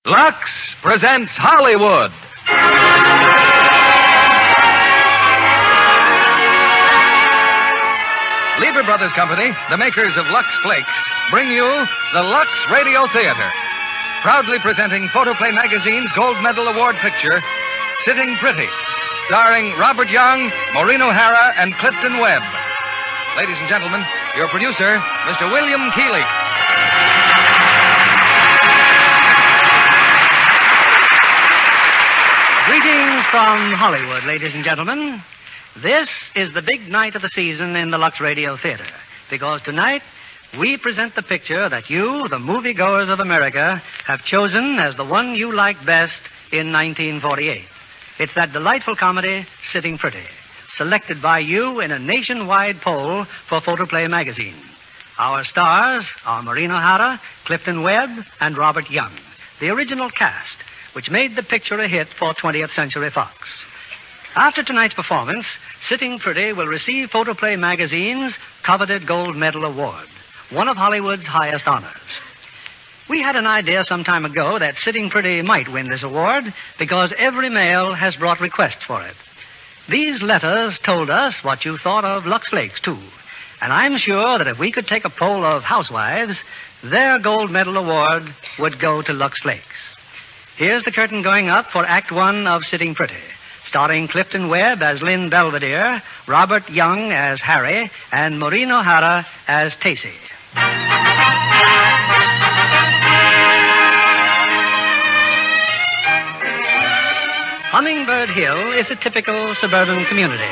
Lux presents Hollywood. Lever Brothers Company, the makers of Lux Flakes, bring you the Lux Radio Theater. Proudly presenting Photoplay Magazine's Gold Medal Award picture, Sitting Pretty, starring Robert Young, Maureen O'Hara, and Clifton Webb. Ladies and gentlemen, your producer, Mr. William Keeley. Greetings from Hollywood, ladies and gentlemen. This is the big night of the season in the Lux Radio Theater, because tonight we present the picture that you, the moviegoers of America, have chosen as the one you like best in 1948. It's that delightful comedy, Sitting Pretty, selected by you in a nationwide poll for Photoplay Magazine. Our stars are Maureen O'Hara, Clifton Webb, and Robert Young, the original cast, which made the picture a hit for 20th Century Fox. After tonight's performance, Sitting Pretty will receive Photoplay Magazine's coveted Gold Medal Award, one of Hollywood's highest honors. We had an idea some time ago that Sitting Pretty might win this award because every mail has brought requests for it. These letters told us what you thought of Lux Flakes, too. And I'm sure that if we could take a poll of housewives, their Gold Medal Award would go to Lux Flakes. Here's the curtain going up for Act One of Sitting Pretty, starring Clifton Webb as Lynn Belvedere, Robert Young as Harry, and Maureen O'Hara as Tacy. Hummingbird Hill is a typical suburban community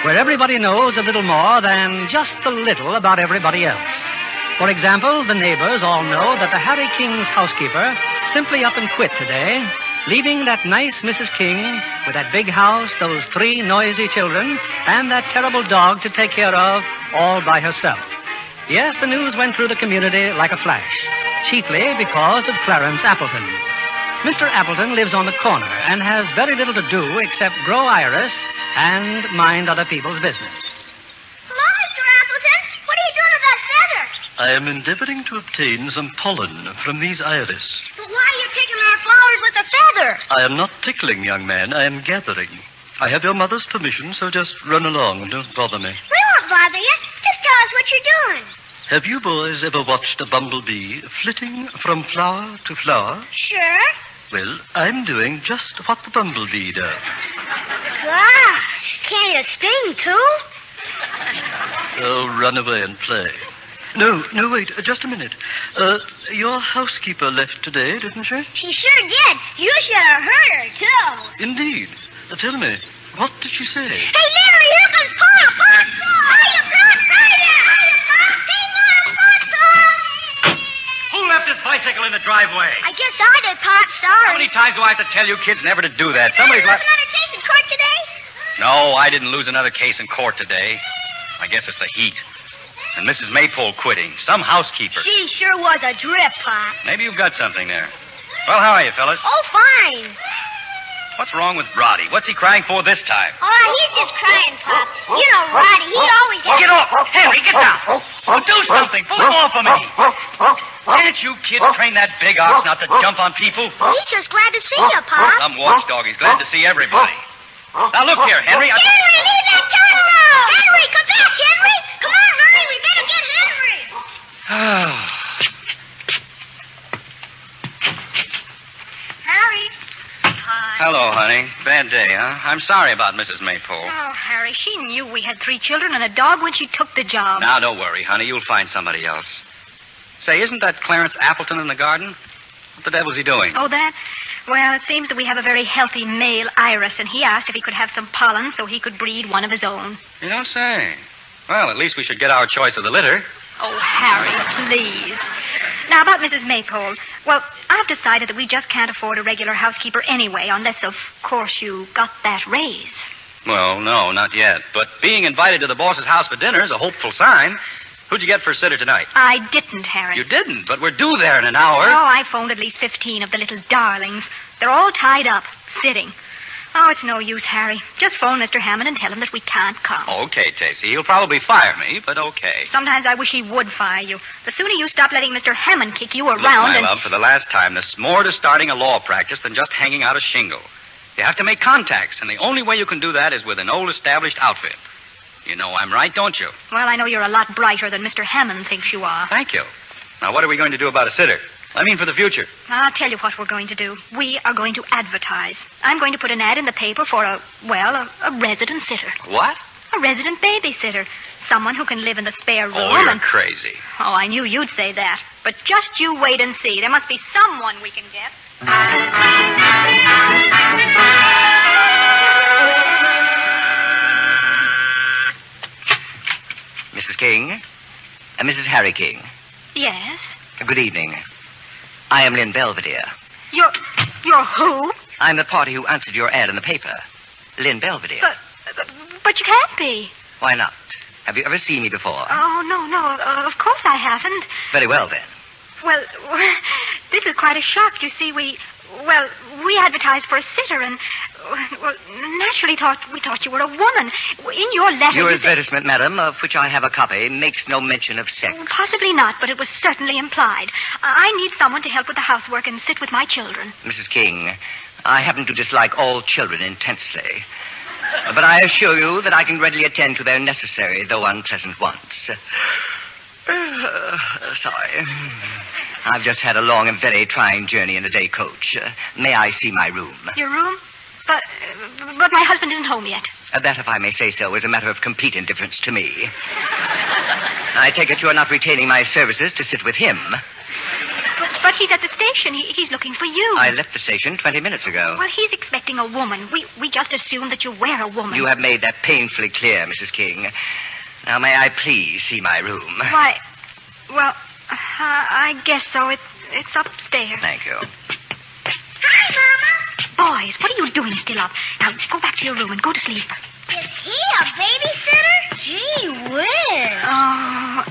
where everybody knows a little more than just a little about everybody else. For example, the neighbors all know that the Harry King's housekeeper simply up and quit today, leaving that nice Mrs. King with that big house, those 3 noisy children, and that terrible dog to take care of all by herself. Yes, the news went through the community like a flash, chiefly because of Clarence Appleton. Mr. Appleton lives on the corner and has very little to do except grow iris and mind other people's business. Hello, Mr. Appleton. What are you doing with that feather? I am endeavoring to obtain some pollen from these iris. But why are you tickling our flowers with a feather? I am not tickling, young man. I am gathering. I have your mother's permission, so just run along and don't bother me. We won't bother you. Just tell us what you're doing. Have you boys ever watched a bumblebee flitting from flower to flower? Sure. Well, I'm doing just what the bumblebee does. Gosh, can't you sting, too? Oh, run away and play. No, wait, just a minute. Your housekeeper left today, didn't she? She sure did. You should have heard her, too. Indeed. Tell me, what did she say? Hey, Larry, here comes Pop! Pop! Hiya, Pop! Hiya, Pop! Hey, Pop! Who left his bicycle in the driveway? I guess I did, Pop. Sorry. How many times do I have to tell you kids never to do that? Somebody's left another case in court today? No, I didn't lose another case in court today. I guess it's the heat. And Mrs. Maypole quitting. Some housekeeper. She sure was a drip, Pop. Maybe you've got something there. Well, how are you, fellas? Oh, fine. What's wrong with Roddy? What's he crying for this time? Oh, he's just crying, Pop. You know, Roddy, he always has... Get off! Henry, get down! Oh, do something! Pull him off of me! Can't you kids train that big ox not to jump on people? He's just glad to see you, Pop. Some watchdog. He's glad to see everybody. Now, look here, Henry. Henry, leave that turtle alone! Henry, come back, Henry! Come on, hurry, we better get Henry! Harry. Hi. Hello, honey. Bad day, huh? I'm sorry about Mrs. Maypole. Oh, Harry, she knew we had 3 children and a dog when she took the job. Now, don't worry, honey. You'll find somebody else. Say, isn't that Clarence Appleton in the garden? What the devil's he doing? Oh, that? Well, it seems that we have a very healthy male iris, and he asked if he could have some pollen so he could breed one of his own. You don't say. Well, at least we should get our choice of the litter. Oh, Harry, please. Now, about Mrs. Maypole. Well, I've decided that we just can't afford a regular housekeeper anyway, unless, of course, you got that raise. Well, no, not yet. But being invited to the boss's house for dinner is a hopeful sign. Who'd you get for a sitter tonight? I didn't, Harry. You didn't, but we're due there in an hour. Oh, I phoned at least 15 of the little darlings. They're all tied up, sitting. Oh, it's no use, Harry. Just phone Mr. Hammond and tell him that we can't come. Okay, Tacy. He'll probably fire me, but okay. Sometimes I wish he would fire you. The sooner you stop letting Mr. Hammond kick you around Look, my love, for the last time, there's more to starting a law practice than just hanging out a shingle. You have to make contacts, and the only way you can do that is with an old established outfit. You know I'm right, don't you? Well, I know you're a lot brighter than Mr. Hammond thinks you are. Thank you. Now, what are we going to do about a sitter? I mean, for the future. I'll tell you what we're going to do. We are going to advertise. I'm going to put an ad in the paper for a resident sitter. What? A resident babysitter. Someone who can live in the spare room. Oh, you're crazy. Oh, I knew you'd say that. But just you wait and see. There must be someone we can get. Mrs. King? Mrs. Harry King? Yes? Good evening. I am Lynn Belvedere. You're who? I'm the party who answered your ad in the paper. Lynn Belvedere. But you can't be. Why not? Have you ever seen me before? Oh, no. Of course I haven't. Very well, then. Well, this is quite a shock. You see, we advertised for a sitter and, naturally we thought you were a woman. In your letter... Your advertisement, madam, of which I have a copy, makes no mention of sex. Possibly not, but it was certainly implied. I need someone to help with the housework and sit with my children. Mrs. King, I happen to dislike all children intensely. But I assure you that I can readily attend to their necessary, though unpleasant wants. Sorry. I've just had a long and very trying journey in the day coach. May I see my room? Your room? But my husband isn't home yet. That, if I may say so, is a matter of complete indifference to me. I take it you are not retaining my services to sit with him. But he's at the station. He's looking for you. I left the station 20 minutes ago. Well, he's expecting a woman. We just assumed that you were a woman. You have made that painfully clear, Mrs. King. Now, may I please see my room? Why, well, I guess so. It's upstairs. Thank you. Hi, Mama. Boys, what are you doing still up? Now, go back to your room and go to sleep. Is he a babysitter? Gee whiz. Oh,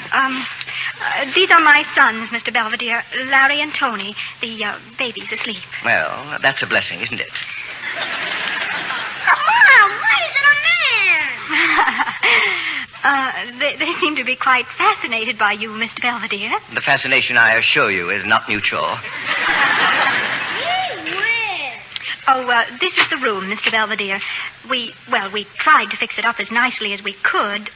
these are my sons, Mr. Belvedere, Larry and Tony. The baby's asleep. Well, that's a blessing, isn't it? Mom, why is it a man? They seem to be quite fascinated by you, Mr. Belvedere. The fascination, I assure you, is not mutual. Gee whiz. Oh, this is the room, Mr. Belvedere. We tried to fix it up as nicely as we could.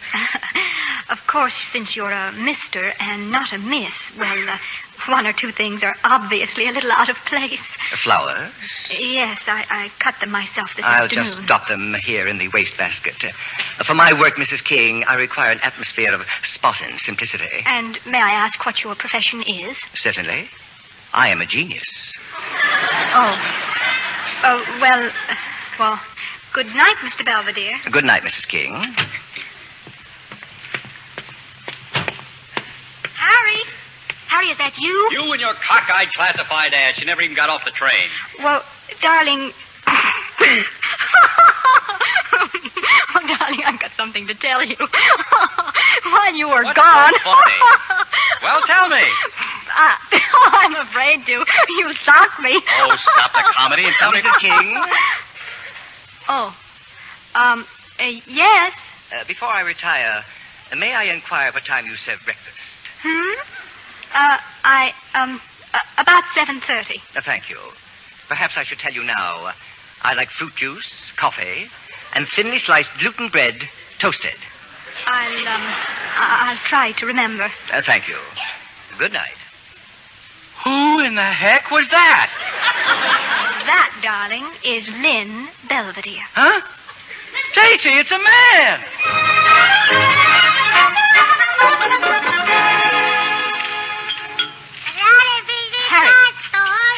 Of course, since you're a Mr. and not a Miss, one or two things are obviously a little out of place. Flowers? Yes, I cut them myself this I'll afternoon. just drop them here in the wastebasket. For my work, Mrs. King, I require an atmosphere of spot and simplicity. And may I ask what your profession is? Certainly. I am a genius. Well, good night, Mr. Belvedere. Good night, Mrs. King. Harry, is that you? You and your cockeyed classified ads. You never even got off the train. Well, darling... Oh, darling, I've got something to tell you. While you were What's gone... so funny? Well, tell me. I'm afraid to. You socked me. Oh, stop the comedy and tell me. Mrs. King? Yes? Before I retire, may I inquire what time you serve breakfast? About 7:30. Thank you. Perhaps I should tell you now. I like fruit juice, coffee, and thinly sliced gluten bread, toasted. I'll try to remember. Thank you. Good night. Who in the heck was that? That, darling, is Lynn Belvedere. Huh? Tacy, it's a man!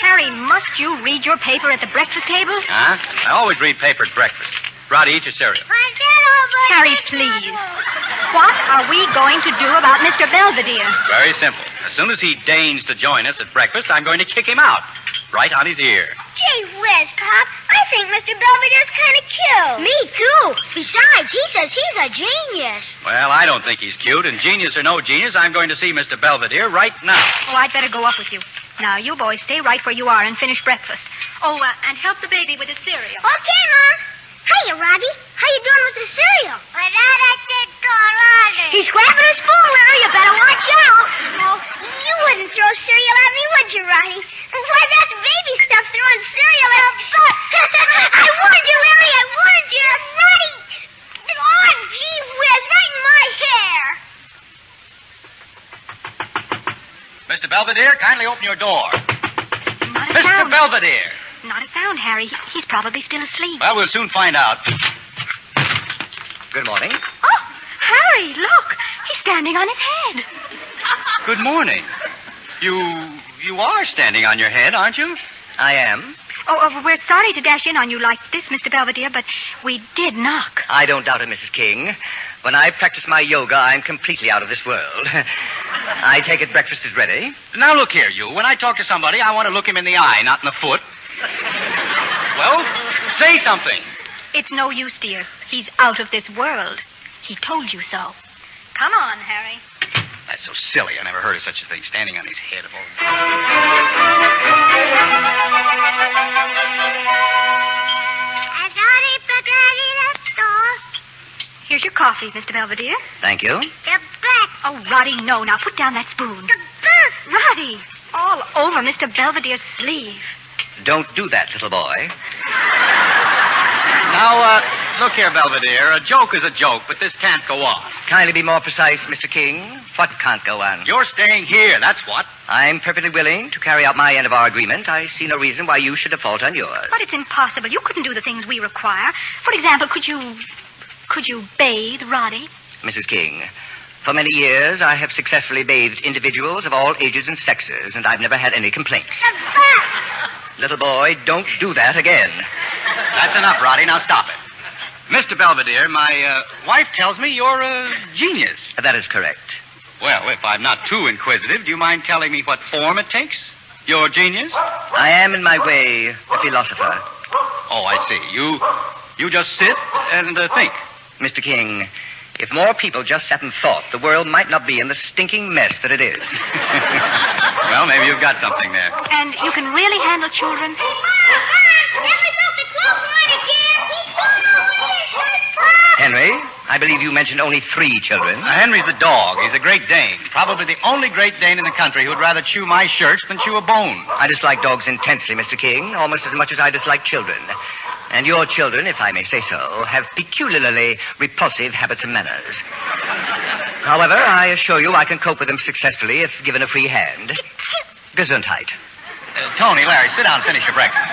Harry, must you read your paper at the breakfast table? Huh? I always read paper at breakfast. Roddy, eat your cereal. Harry, please. What are we going to do about Mr. Belvedere? Very simple. As soon as he deigns to join us at breakfast, I'm going to kick him out. Right on his ear. Gee whiz, Pop. I think Mr. Belvedere's kind of cute. Me, too. Besides, he says he's a genius. Well, I don't think he's cute, and genius or no genius, I'm going to see Mr. Belvedere right now. Oh, I'd better go up with you. Now, you boys stay right where you are and finish breakfast. Oh, and help the baby with his cereal. Okay, Mom. Hiya, Robbie. How you doing with the cereal? He's grabbing a spoon, Larry. You better watch out. No, you wouldn't throw cereal at me, would you, Roddy? Why, that's baby stuff throwing cereal at me. I warned you, Larry. I warned you. Roddy. Oh, gee whiz, right in my hair. Mr. Belvedere, kindly open your door. Not a Mr. sound. Belvedere. Not a sound, Harry. He's probably still asleep. Well, we'll soon find out. Good morning. Oh, Harry, look. He's standing on his head. Good morning. You are standing on your head, aren't you? I am. Oh, we're sorry to dash in on you like this, Mr. Belvedere, but we did knock. I don't doubt it, Mrs. King. When I practice my yoga, I'm completely out of this world. I take it breakfast is ready. Now, look here, you. When I talk to somebody, I want to look him in the eye, not in the foot. Well, say something. It's no use, dear. He's out of this world. He told you so. Come on, Harry. That's so silly. I never heard of such a thing, standing on his head of all. Here's your coffee, Mr. Belvedere. Thank you. Oh, Roddy, no. Now put down that spoon. Roddy, all over Mr. Belvedere's sleeve. Don't do that, little boy. Now, look here, Belvedere. A joke is a joke, but this can't go on. Kindly be more precise, Mr. King. What can't go on? You're staying here, that's what. I'm perfectly willing to carry out my end of our agreement. I see no reason why you should default on yours. But it's impossible. You couldn't do the things we require. For example, could you bathe Roddy? Mrs. King, for many years I have successfully bathed individuals of all ages and sexes, and I've never had any complaints. Little boy, don't do that again. That's enough, Roddy. Now stop it. Mr. Belvedere, my wife tells me you're a genius. That is correct. Well, if I'm not too inquisitive, do you mind telling me what form it takes? Your genius? I am, in my way, a philosopher. Oh, I see. You just sit and think. Mr. King, if more people just sat and thought, the world might not be in the stinking mess that it is. Well, maybe you've got something there. And you can really handle children? Henry, I believe you mentioned only 3 children. Henry's the dog. He's a Great Dane. Probably the only Great Dane in the country who would rather chew my shirts than chew a bone. I dislike dogs intensely, Mr. King, almost as much as I dislike children. And your children, if I may say so, have peculiarly repulsive habits and manners. However, I assure you I can cope with them successfully if given a free hand. Gesundheit. Tony, Larry, sit down and finish your breakfast.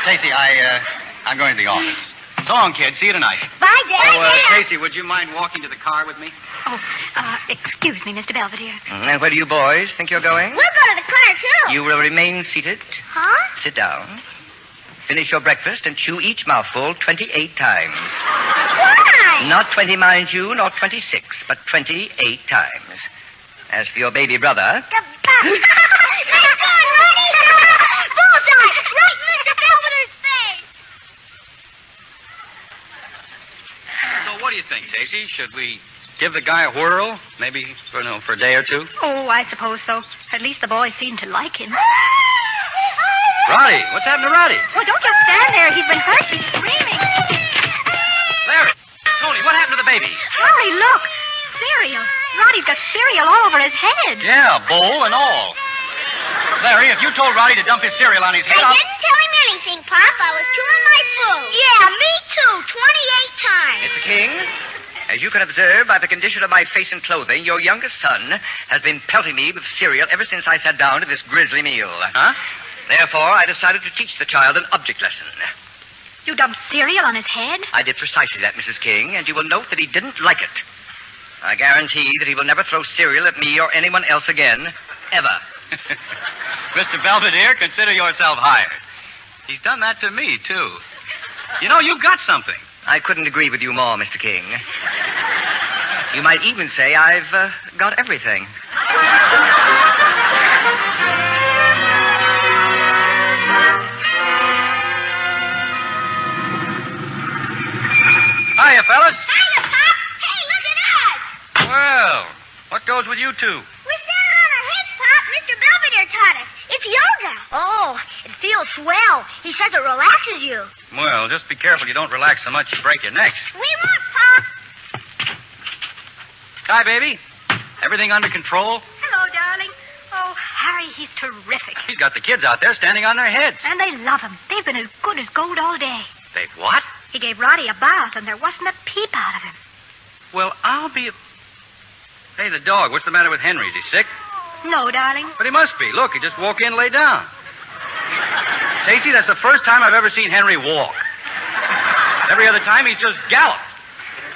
Stacy, I'm going to the office. So long, kid. See you tonight. Bye, Dad. Oh, Stacy, would you mind walking to the car with me? Oh, excuse me, Mr. Belvedere. And where do you boys think you're going? We'll go to the car, too. You will remain seated. Huh? Sit down. Finish your breakfast and chew each mouthful 28 times. Why? Not 20, mind you, not 26, but 28 times. As for your baby brother... Nice going, Roddy. Bullseye! Right in Mr. Belvedere's face. So what do you think, Stacy? Should we give the guy a whirl? Maybe, for a day or two? Oh, I suppose so. At least the boys seem to like him. Roddy, what's happened to Roddy? Oh, don't just stand there. He's been hurt. He's screaming. Larry, Tony, what happened to the baby? Harry, look. Cereal. Roddy's got cereal all over his head. Yeah, bowl and all. Larry, if you told Roddy to dump his cereal on his head, I didn't tell him anything, Pop. I was chewing my food. Yeah, me too. 28 times. Mr. King, as you can observe by the condition of my face and clothing, your youngest son has been pelting me with cereal ever since I sat down to this grisly meal. Huh? Therefore, I decided to teach the child an object lesson. You dumped cereal on his head? I did precisely that, Mrs. King, and you will note that he didn't like it. I guarantee that he will never throw cereal at me or anyone else again, ever. Mr. Belvedere, consider yourself hired. He's done that to me, too. You know, you've got something. I couldn't agree with you more, Mr. King. You might even say I've got everything. Hiya, fellas. Hiya, Pop. Hey, look at us. Well, what goes with you two? We're standing on our heads, Pop. Mr. Belvedere taught us. It's yoga. Oh, it feels swell. He says it relaxes you. Well, just be careful you don't relax so much you break your necks. We won't, Pop. Hi, baby. Everything under control? Hello, darling. Oh, Harry, he's terrific. He's got the kids out there standing on their heads. And they love him. They've been as good as gold all day. They've what? He gave Roddy a bath, and there wasn't a peep out of him. Well, I'll be... Hey, the dog, what's the matter with Henry? Is he sick? No, darling. But he must be. Look, he just woke in and lay down. Stacy, that's the first time I've ever seen Henry walk. Every other time he's just galloped.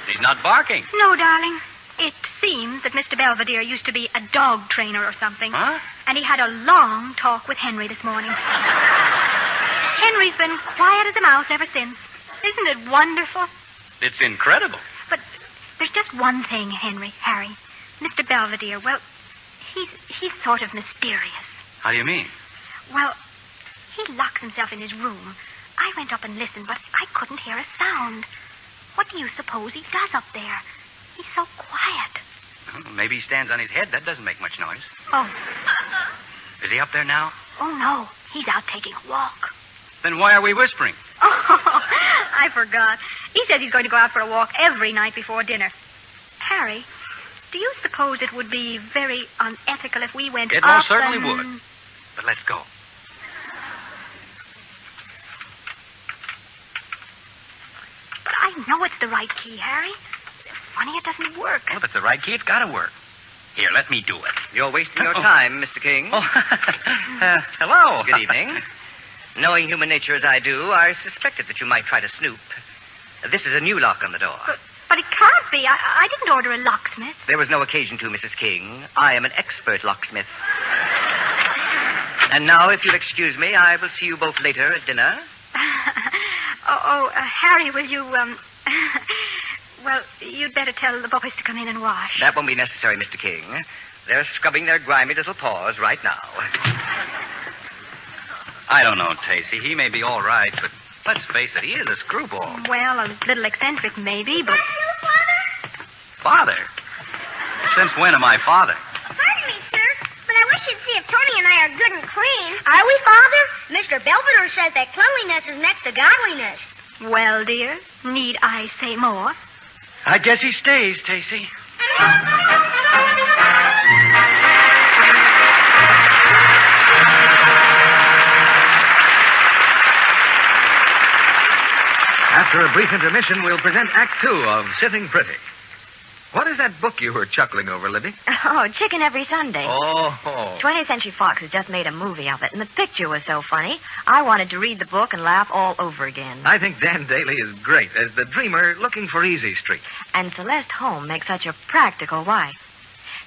He's not barking. No, darling. It seems that Mr. Belvedere used to be a dog trainer or something. Huh? And he had a long talk with Henry this morning. Henry's been quiet as a mouse ever since. Isn't it wonderful? It's incredible. But there's just one thing, Harry. Mr. Belvedere, well, he's sort of mysterious. How do you mean? Well, he locks himself in his room. I went up and listened, but I couldn't hear a sound. What do you suppose he does up there? He's so quiet. Well, maybe he stands on his head. That doesn't make much noise. Oh. Is he up there now? Oh, no. He's out taking a walk. Then why are we whispering? Oh, I forgot. He says he's going to go out for a walk every night before dinner. Harry, do you suppose it would be very unethical if we went up? It most certainly would. But let's go. But I know it's the right key, Harry. Funny it doesn't work. Well, if it's the right key, it's got to work. Here, let me do it. You're wasting your time, Mr. King. Oh, hello. Good evening. Knowing human nature as I do, I suspected that you might try to snoop. This is a new lock on the door. But it can't be. I didn't order a locksmith. There was no occasion to, Mrs. King. I am an expert locksmith. And now, if you'll excuse me, I will see you both later at dinner. Harry, will you, Well, you'd better tell the boys to come in and wash. That won't be necessary, Mr. King. They're scrubbing their grimy little paws right now. I don't know, Tacy. He may be all right, but let's face it, he is a screwball. Well, a little eccentric, maybe, but... Father? Since when am I father? Pardon me, sir, but I wish you'd see if Tony and I are good and clean. Are we, Father? Mr. Belvedere says that cleanliness is next to godliness. Well, dear, need I say more? I guess he stays, Tacy. After a brief intermission, we'll present Act 2 of Sitting Pretty. What is that book you were chuckling over, Libby? Oh, Chicken Every Sunday. Oh. 20th Century Fox has just made a movie of it, and the picture was so funny, I wanted to read the book and laugh all over again. I think Dan Daly is great as the dreamer looking for Easy Street. And Celeste Holm makes such a practical wife.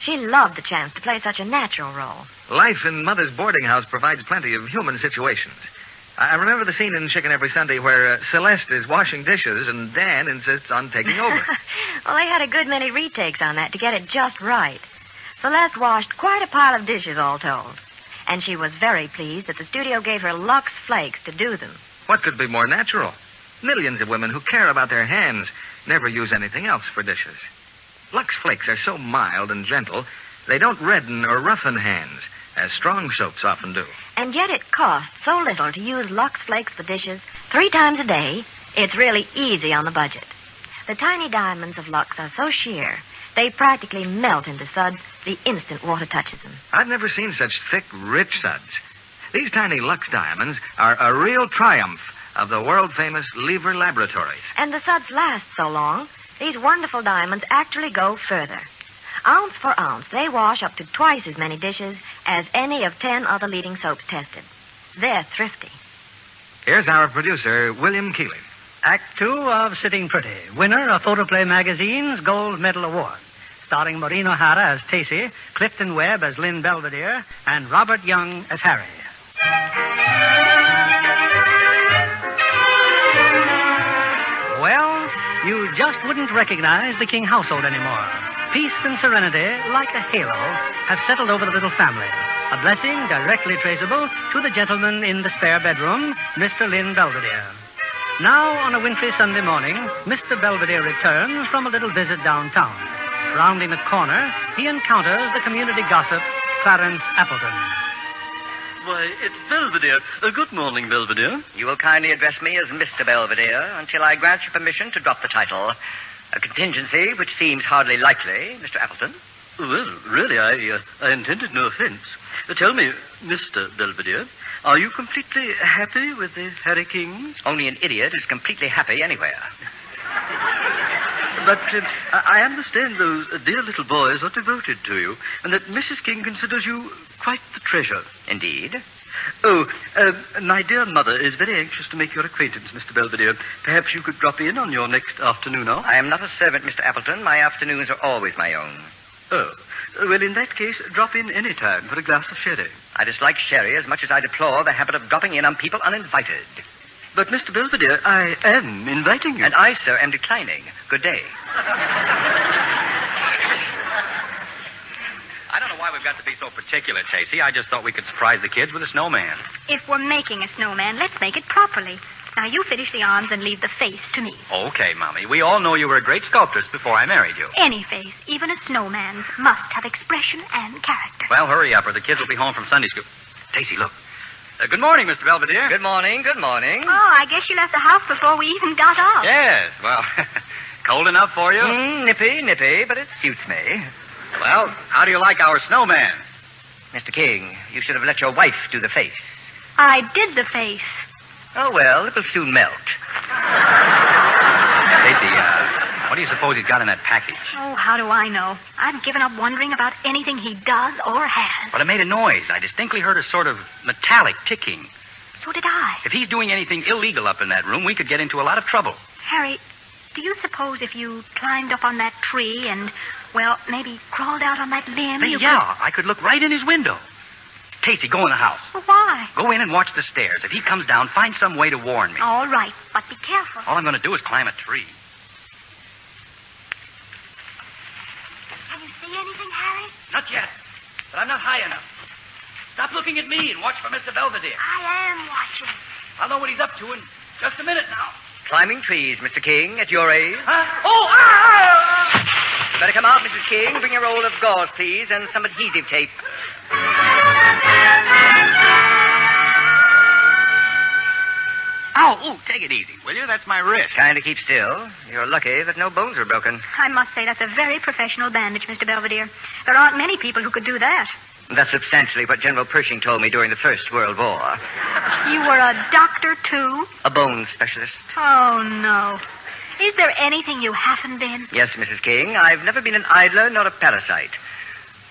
She loved the chance to play such a natural role. Life in Mother's boarding house provides plenty of human situations. I remember the scene in Chicken Every Sunday where Celeste is washing dishes and Dan insists on taking over. Well, they had a good many retakes on that to get it just right. Celeste washed quite a pile of dishes, all told. And she was very pleased that the studio gave her Lux Flakes to do them. What could be more natural? Millions of women who care about their hands never use anything else for dishes. Lux Flakes are so mild and gentle, they don't redden or roughen hands, as strong soaps often do. And yet it costs so little to use Lux Flakes for dishes 3 times a day, it's really easy on the budget. The tiny diamonds of Lux are so sheer, they practically melt into suds the instant water touches them. I've never seen such thick, rich suds. These tiny Lux diamonds are a real triumph of the world-famous Lever Laboratories. And the suds last so long, these wonderful diamonds actually go further. Ounce for ounce, they wash up to twice as many dishes as any of 10 other leading soaps tested. They're thrifty. Here's our producer, William Keeling. Act 2 of Sitting Pretty, winner of Photoplay Magazine's Gold Medal Award. Starring Maureen O'Hara as Tacy, Clifton Webb as Lynn Belvedere, and Robert Young as Harry. Well, you just wouldn't recognize the King household anymore. Peace and serenity, like a halo, have settled over the little family. A blessing directly traceable to the gentleman in the spare bedroom, Mr. Lynn Belvedere. Now, on a wintry Sunday morning, Mr. Belvedere returns from a little visit downtown. Rounding a corner, he encounters the community gossip, Clarence Appleton. Why, it's Belvedere. Good morning, Belvedere. You will kindly address me as Mr. Belvedere until I grant you permission to drop the title. A contingency which seems hardly likely, Mr. Appleton. Well, really, I intended no offense. Tell me, Mr. Belvedere, are you completely happy with the Harry Kings? Only an idiot is completely happy anywhere. But I understand those dear little boys are devoted to you, and that Mrs. King considers you quite the treasure. Indeed. Oh, my dear mother is very anxious to make your acquaintance, Mr. Belvedere. Perhaps you could drop in on your next afternoon off? I am not a servant, Mr. Appleton. My afternoons are always my own. Oh, well, in that case, drop in any time for a glass of sherry. I dislike sherry as much as I deplore the habit of dropping in on people uninvited. But, Mr. Belvedere, I am inviting you. And I, sir, am declining. Good day. I don't know why we've got to be so particular, Tacy. I just thought we could surprise the kids with a snowman. If we're making a snowman, let's make it properly. Now, you finish the arms and leave the face to me. Okay, Mommy. We all know you were a great sculptress before I married you. Any face, even a snowman's, must have expression and character. Well, hurry up, or the kids will be home from Sunday school. Tacy, look. Good morning, Mr. Belvedere. Good morning, good morning. Oh, I guess you left the house before we even got off. Yes, well, cold enough for you? Nippy, but it suits me. Well, how do you like our snowman? Mr. King, you should have let your wife do the face. I did the face. Oh, well, it will soon melt. Tacy, what do you suppose he's got in that package? Oh, how do I know? I've given up wondering about anything he does or has. But it made a noise. I distinctly heard a sort of metallic ticking. So did I. If he's doing anything illegal up in that room, we could get into a lot of trouble. Harry, do you suppose if you climbed up on that tree and, well, maybe crawled out on that limb, I could look right in his window. Tacy, go in the house. Well, why? Go in and watch the stairs. If he comes down, find some way to warn me. All right, but be careful. All I'm going to do is climb a tree. Can you see anything, Harry? Not yet, but I'm not high enough. Stop looking at me and watch for Mr. Belvedere. I am watching. I'll know what he's up to in just a minute now. Climbing trees, Mr. King, at your age. Huh? Oh, ah! You better come out, Mrs. King. Bring a roll of gauze, please, and some adhesive tape. Ow, take it easy, will you? That's my wrist. Kind of keep still. You're lucky that no bones are broken. I must say that's a very professional bandage, Mr. Belvedere. There aren't many people who could do that. That's substantially what General Pershing told me during the First World War. You were a doctor, too? A bone specialist. Oh, no. Is there anything you haven't been? Yes, Mrs. King. I've never been an idler nor a parasite.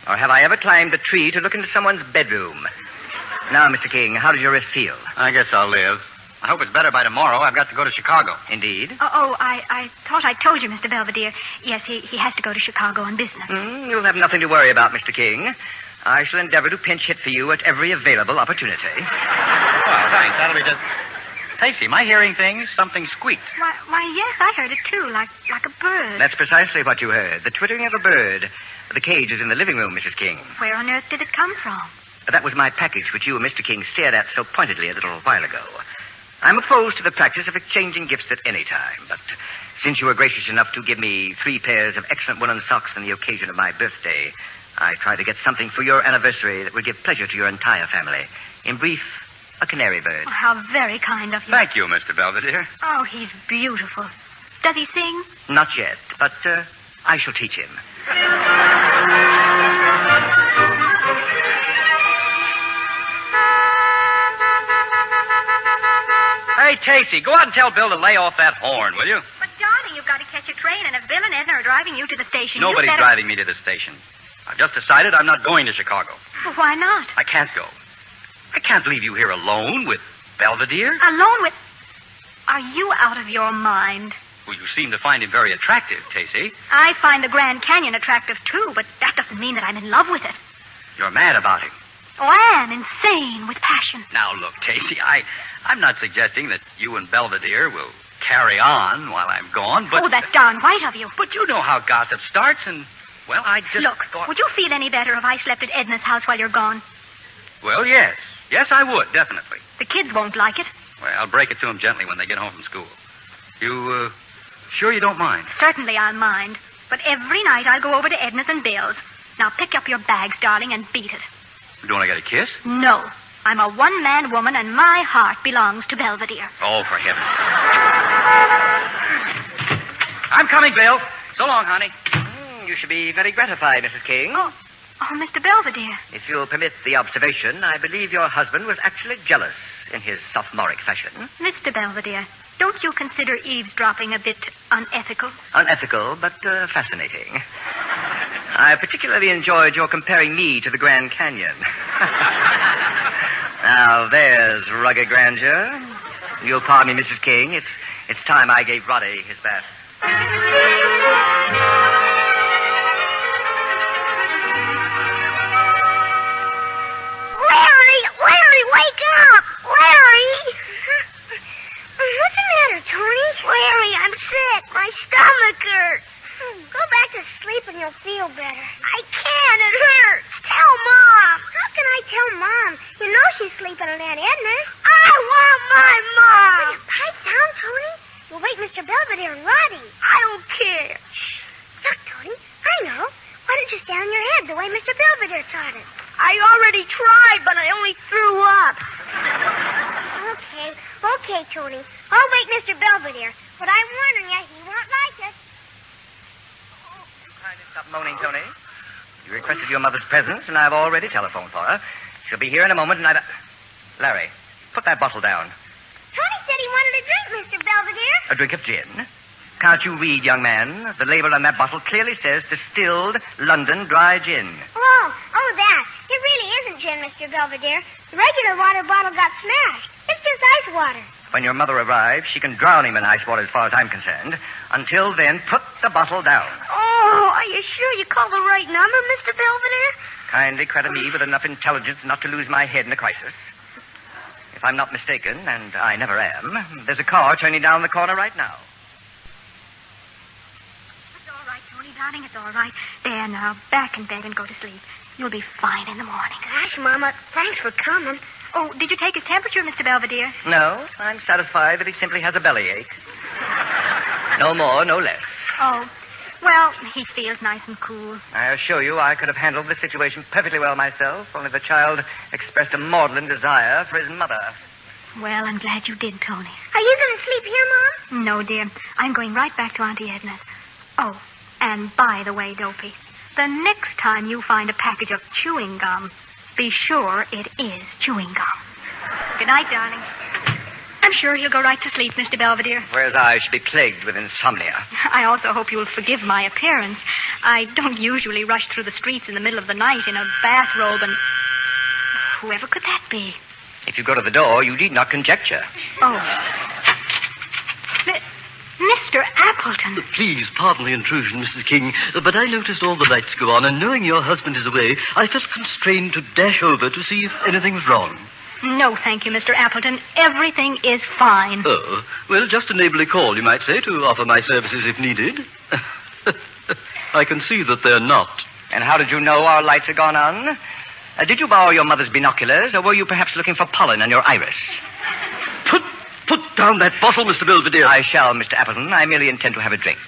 Or have I ever climbed a tree to look into someone's bedroom? Now, Mr. King, how does your wrist feel? I guess I'll live. I hope it's better by tomorrow. I've got to go to Chicago. Indeed? I thought I told you, Mr. Belvedere. Yes, he has to go to Chicago on business. You'll have nothing to worry about, Mr. King. I shall endeavor to pinch hit for you at every available opportunity. Well, thanks. That'll be just... Tacy, am I hearing things? Something squeaked. Why, yes, I heard it, too, like a bird. That's precisely what you heard. The twittering of a bird. The cage is in the living room, Mrs. King. Where on earth did it come from? That was my package, which you and Mr. King stared at so pointedly a little while ago. I'm opposed to the practice of exchanging gifts at any time, but since you were gracious enough to give me 3 pairs of excellent woolen socks on the occasion of my birthday, I tried to get something for your anniversary that would give pleasure to your entire family. In brief, a canary bird. Oh, how very kind of you. Thank you, Mr. Belvedere. Oh, he's beautiful. Does he sing? Not yet, but I shall teach him. Hey, Tacy, go out and tell Bill to lay off that horn, will you? But, darling, you've got to catch a train, and if Bill and Edna are driving you to the station, Nobody's driving me to the station. I've just decided I'm not going to Chicago. Well, why not? I can't go. I can't leave you here alone with Belvedere. Alone with... Are you out of your mind? Well, you seem to find him very attractive, Tacy. I find the Grand Canyon attractive, too, but that doesn't mean that I'm in love with it. You're mad about him. Oh, I am insane with passion. Now, look, Tacy, I'm not suggesting that you and Belvedere will carry on while I'm gone, but... Oh, that's darn white of you. But you know how gossip starts, and, well, I just Look, thought... would you feel any better if I slept at Edna's house while you're gone? Well, yes. Yes, I would, definitely. The kids won't like it. Well, I'll break it to them gently when they get home from school. You, sure you don't mind? Certainly I'll mind. But every night I'll go over to Edna's and Bill's. Now pick up your bags, darling, and beat it. Don't I get a kiss? No. I'm a one-man woman, and my heart belongs to Belvedere. Oh, for heaven's sake. I'm coming, Bill. So long, honey. You should be very gratified, Mrs. King. Oh, Mr. Belvedere. If you'll permit the observation, I believe your husband was actually jealous in his sophomoric fashion. Mr. Belvedere, don't you consider eavesdropping a bit unethical? Unethical, but fascinating. I particularly enjoyed your comparing me to the Grand Canyon. Now, there's rugged grandeur. You'll pardon me, Mrs. King. It's time I gave Roddy his bath. Larry, wake up! Larry! What's the matter, Tony? Larry, I'm sick. My stomach hurts. Go back to sleep and you'll feel better. I can't. It hurts. Tell Mom. How can I tell Mom? You know she's sleeping in that Edna. I want my Mom. Will you pipe down, Tony? You'll wake Mr. Belvedere and Roddy. I don't care. Shh. Look, Tony, I know. Why don't you stand on your head the way Mr. Belvedere taught it? I already tried, but I only threw up. Okay, Tony. I'll wake Mr. Belvedere, but I'm warning you, he won't like it. Kindly stop moaning, Tony. You requested your mother's presence, and I've already telephoned for her. She'll be here in a moment, and Larry, put that bottle down. Tony said he wanted a drink, Mr. Belvedere. A drink of gin? Can't you read, young man? The label on that bottle clearly says distilled London dry gin. Oh, that. It really isn't gin, Mr. Belvedere. The regular water bottle got smashed. It's just ice water. When your mother arrives, she can drown him in ice water as far as I'm concerned. Until then, put the bottle down. Oh, are you sure you called the right number, Mr. Belvedere? Kindly credit me with enough intelligence not to lose my head in a crisis. If I'm not mistaken, and I never am, there's a car turning down the corner right now. It's all right, Tony, darling. It's all right. There now, back in bed and go to sleep. You'll be fine in the morning. Gosh, Mama, thanks for coming. Oh, did you take his temperature, Mr. Belvedere? No, I'm satisfied that he simply has a bellyache. No more, no less. Oh, well, he feels nice and cool. I assure you I could have handled the situation perfectly well myself, only the child expressed a maudlin desire for his mother. Well, I'm glad you did, Tony. Are you going to sleep here, Mom? No, dear. I'm going right back to Auntie Edna's. Oh, and by the way, Dopey, the next time you find a package of chewing gum, be sure it is chewing gum. Good night, darling. I'm sure he'll go right to sleep, Mr. Belvedere. Whereas I should be plagued with insomnia. I also hope you'll forgive my appearance. I don't usually rush through the streets in the middle of the night in a bathrobe and... Whoever could that be? If you go to the door, you need not conjecture. Oh. Mr. Appleton. Please pardon the intrusion, Mrs. King, but I noticed all the lights go on, and knowing your husband is away, I felt constrained to dash over to see if anything was wrong. No, thank you, Mr. Appleton. Everything is fine. Oh, well, just a neighborly call, you might say, to offer my services if needed. I can see that they're not. And how did you know our lights had gone on? Did you borrow your mother's binoculars, or were you perhaps looking for pollen on your iris? Put down that bottle, Mr. Belvedere. I shall, Mr. Appleton. I merely intend to have a drink.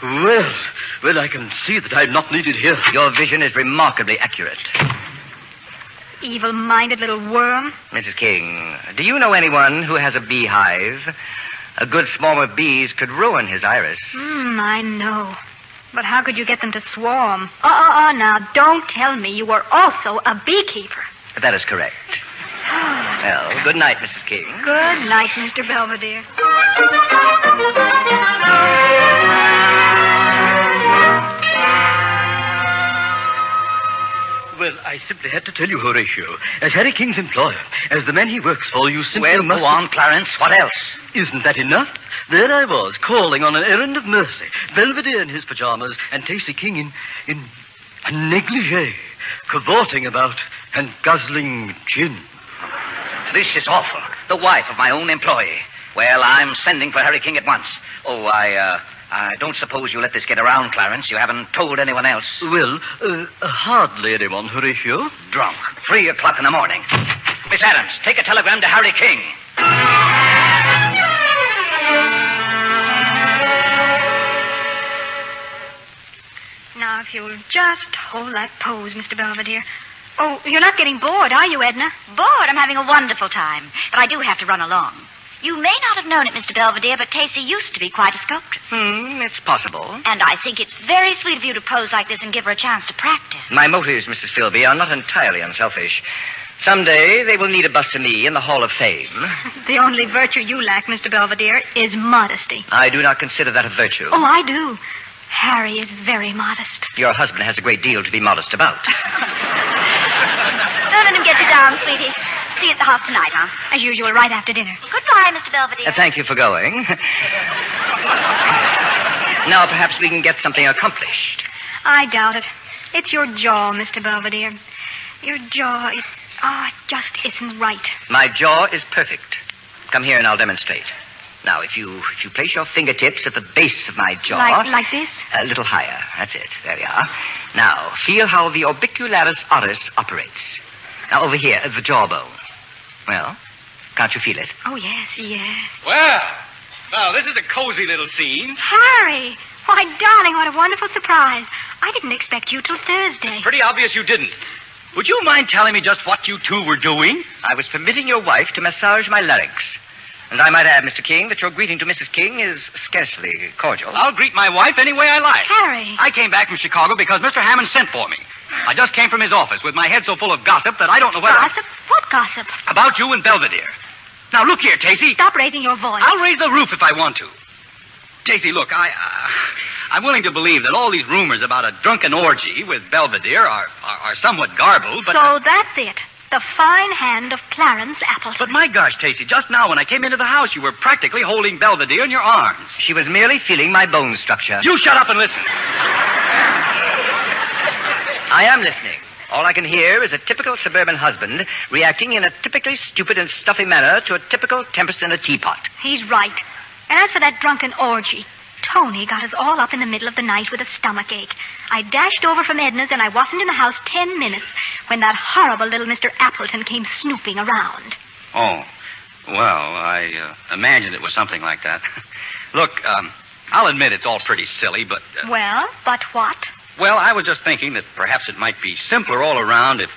Well, I can see that I'm not needed here. Your vision is remarkably accurate. Evil-minded little worm. Mrs. King, do you know anyone who has a beehive? A good swarm of bees could ruin his iris. I know. But how could you get them to swarm? Now, don't tell me you were also a beekeeper. That is correct. Well, good night, Mrs. King. Good night, Mr. Belvedere. Well, I simply had to tell you, Horatio. As Harry King's employer, as the man he works for, you simply must... Go on, Clarence. What else? Isn't that enough? There I was, calling on an errand of mercy. Belvedere in his pajamas, and Tacey King in a negligee, cavorting about and guzzling gin. This is awful. The wife of my own employee. Well, I'm sending for Harry King at once. Oh, I don't suppose you let this get around, Clarence. You haven't told anyone else. Well, hardly anyone, Horatio. Drunk. 3 o'clock in the morning. Miss Adams, take a telegram to Harry King. Now, if you'll just hold that pose, Mr. Belvedere. Oh, you're not getting bored, are you, Edna? Bored? I'm having a wonderful time. But I do have to run along. You may not have known it, Mr. Belvedere, but Tacy used to be quite a sculptress. It's possible. And I think it's very sweet of you to pose like this and give her a chance to practice. My motives, Mrs. Philby, are not entirely unselfish. Someday they will need a bust of me in the Hall of Fame. The only virtue you lack, Mr. Belvedere, is modesty. I do not consider that a virtue. Oh, I do. Harry is very modest. Your husband has a great deal to be modest about. Don't let him get you down, sweetie. See you at the house tonight, huh? As usual, right after dinner. Goodbye, Mr. Belvedere. Thank you for going. Now perhaps we can get something accomplished. I doubt it. It's your jaw, Mr. Belvedere. Your jaw, it just isn't right. My jaw is perfect. Come here and I'll demonstrate. Now, if you place your fingertips at the base of my jaw... Like this? A little higher. That's it. There you are. Now, feel how the orbicularis oris operates. Now, over here, at the jawbone. Well, can't you feel it? Oh, yes. Well, now, this is a cozy little scene. Harry! Why, darling, what a wonderful surprise. I didn't expect you till Thursday. Pretty obvious you didn't. Would you mind telling me just what you two were doing? I was permitting your wife to massage my larynx. And I might add, Mr. King, that your greeting to Mrs. King is scarcely cordial. I'll greet my wife any way I like. Harry! I came back from Chicago because Mr. Hammond sent for me. I just came from his office with my head so full of gossip that I don't know whether... Gossip? What gossip? About you and Belvedere. Now, look here, Tacy. Stop raising your voice. I'll raise the roof if I want to. Tacy, look, I'm willing to believe that all these rumors about a drunken orgy with Belvedere are somewhat garbled, but... So that's it. The fine hand of Clarence Appleton. But my gosh, Tacy, just now when I came into the house, you were practically holding Belvedere in your arms. She was merely feeling my bone structure. You shut up and listen. I am listening. All I can hear is a typical suburban husband reacting in a typically stupid and stuffy manner to a typical tempest in a teapot. He's right. And as for that drunken orgy, Tony got us all up in the middle of the night with a stomachache. I dashed over from Edna's and I wasn't in the house 10 minutes when that horrible little Mr. Appleton came snooping around. Oh, well, I imagined it was something like that. Look, I'll admit it's all pretty silly, but... Well, but what? Well, I was just thinking that perhaps it might be simpler all around if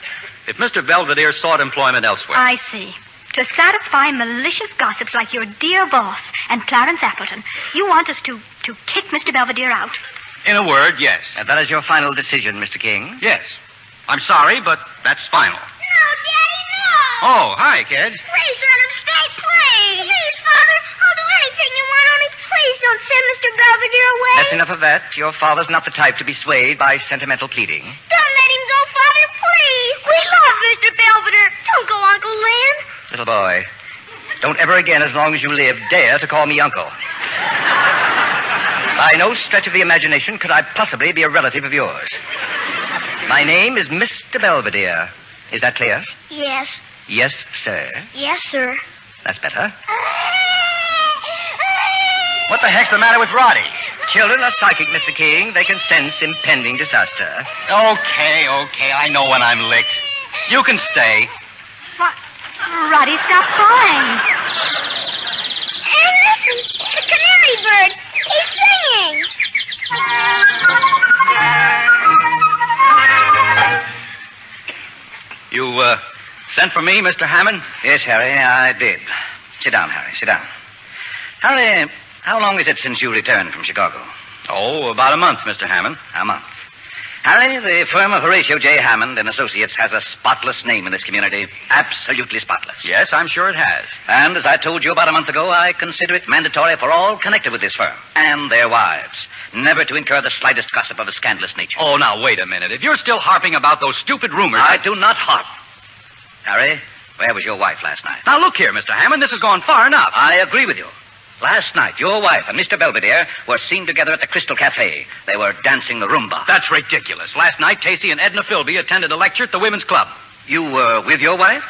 Mr. Belvedere sought employment elsewhere. I see. To satisfy malicious gossips like your dear boss and Clarence Appleton, you want us to kick Mr. Belvedere out? In a word, yes. And that is your final decision, Mr. King? Yes. I'm sorry, but that's final. No, Daddy, no. Oh, hi, kids. Please let him stay, please. Please, Father. I'll do anything you want, only please don't send Mr. Belvedere away. That's enough of that. Your father's not the type to be swayed by sentimental pleading. Don't let him go, Father, please. We love Mr. Belvedere. Don't go, Uncle Lynn. Little boy, don't ever again, as long as you live, dare to call me uncle. By no stretch of the imagination could I possibly be a relative of yours. My name is Mr. Belvedere. Is that clear? Yes. Yes, sir. Yes, sir. That's better. What the heck's the matter with Roddy? Children are psychic, Mr. King. They can sense impending disaster. Okay, I know when I'm licked. You can stay. What? Roddy, stop crying. And listen, the canary bird. He's singing. You, sent for me, Mr. Hammond? Yes, Harry, I did. Sit down, Harry, sit down. Harry, how long is it since you returned from Chicago? Oh, about a month, Mr. Hammond. A month. Harry, the firm of Horatio J. Hammond and Associates has a spotless name in this community. Absolutely spotless. Yes, I'm sure it has. And as I told you about a month ago, I consider it mandatory for all connected with this firm and their wives never to incur the slightest gossip of a scandalous nature. Oh, now, wait a minute. If you're still harping about those stupid rumors... I do not harp. Harry, where was your wife last night? Now, look here, Mr. Hammond. This has gone far enough. I agree with you. Last night, your wife and Mr. Belvedere were seen together at the Crystal Cafe. They were dancing the rumba. That's ridiculous. Last night, Tacy and Edna Philby attended a lecture at the Women's Club. You were with your wife?